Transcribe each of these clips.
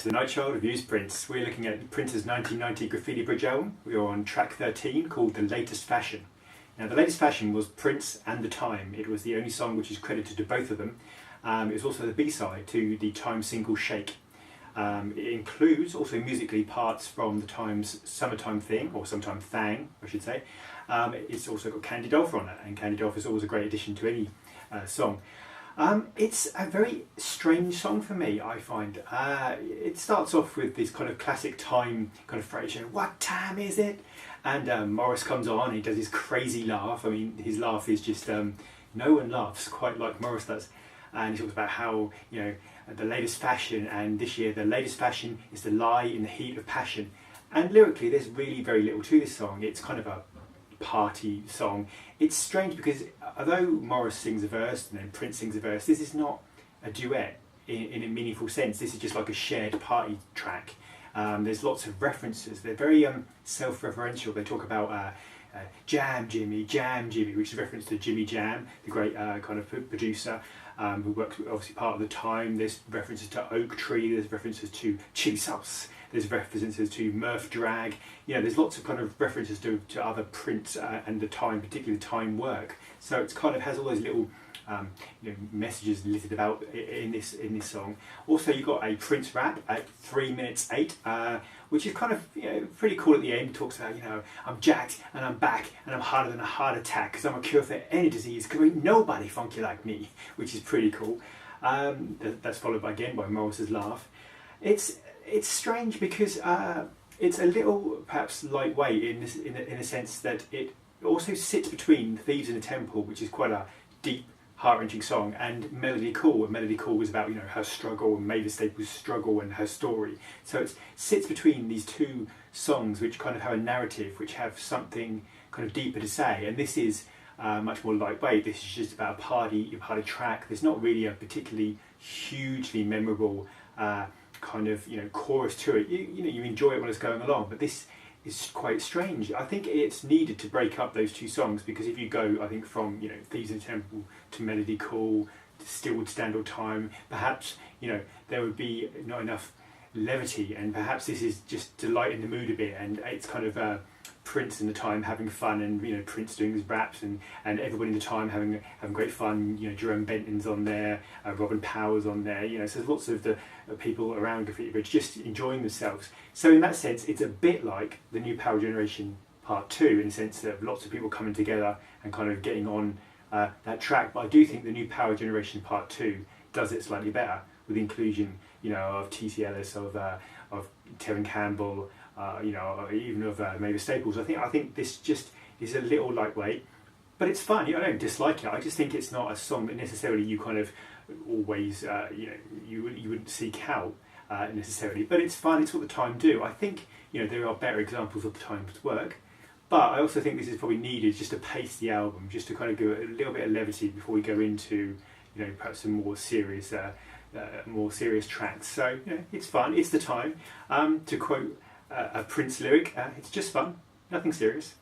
to the Nightchild Reviews Prince. We're looking at Prince's 1990 Graffiti Bridge album. We are on track 13 called The Latest Fashion. Now, The Latest Fashion was Prince and The Time. It was the only song which is credited to both of them. It was also the B-side to the Time single Shake. It includes also musically parts from the Time's Summertime Thing, or Summertime Thang, I should say. It's also got Candy Dolph on it, and Candy Dolph is always a great addition to any song. It's a very strange song for me, I find. It starts off with this kind of classic Time kind of phrase, "What time is it?" And Morris comes on, he does his crazy laugh. I mean, his laugh is just, no one laughs quite like Morris does. And he talks about how, the latest fashion, and this year the latest fashion is to lie in the heat of passion. And lyrically, there's really very little to this song. It's kind of a party song. It's strange because although Morris sings a verse and then Prince sings a verse, this is not a duet in a meaningful sense. This is just like a shared party track. There's lots of references. They're very self-referential. They talk about Jam Jimmy, which is a reference to Jimmy Jam, the great kind of producer who works obviously part of the Time. There's references to Oak Tree, there's references to Chili Sauce, there's references to Murph Drag. There's lots of kind of references to other Prince and the Time, particularly the Time work. So it's kind of has all those little messages littered about in this song. Also, you've got a Prince rap at 3 minutes 8, which is kind of pretty cool at the end. It talks about I'm jacked and I'm back and I'm harder than a heart attack because I'm a cure for any disease because ain't nobody funky like me, which is pretty cool. That's followed again by Morris's laugh. It's strange because it's a little perhaps lightweight in a sense that it also sits between Thieves in the Temple, which is quite a deep, heart-wrenching song, and Melody Cool. And Melody Cool was about her struggle and Mavis Staples' struggle and her story. So it sits between these two songs, which kind of have a narrative, which have something kind of deeper to say. And this is much more lightweight. This is just about a party track. There's not really a particularly hugely memorable kind of chorus to it. You enjoy it when it's going along, but this is quite strange. I think it's needed to break up those two songs, because if you go, I think, from Thieves in the Temple to Melody Cool to Still Would Stand All Time, perhaps there would be not enough levity, and perhaps this is just to lighten the mood a bit, and it's kind of Prince in the Time having fun, and Prince doing his raps, and everybody in the Time having great fun. Jerome Benton's on there, Robin Power's on there. So there's lots of the people around Graffiti Bridge just enjoying themselves. So in that sense, it's a bit like the New Power Generation Part 2, in the sense that lots of people coming together and kind of getting on that track. But I do think the New Power Generation Part 2 does it slightly better, with the inclusion of T.C. Ellis, of Tevin Campbell, even of Mavis Staples. I think this just is a little lightweight, but it's fun. I don't dislike it. I just think it's not a song that necessarily you kind of always you wouldn't seek out necessarily. But it's fun. It's what the Time do. I think there are better examples of the Time's work, but I also think this is probably needed just to pace the album, just to kind of give it a little bit of levity before we go into perhaps some more serious tracks. So it's fun. It's the Time. To quote a Prince lyric, it's just fun, nothing serious.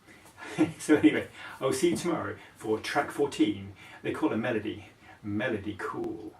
So anyway, I'll see you tomorrow for track 14. They call it Melody Cool.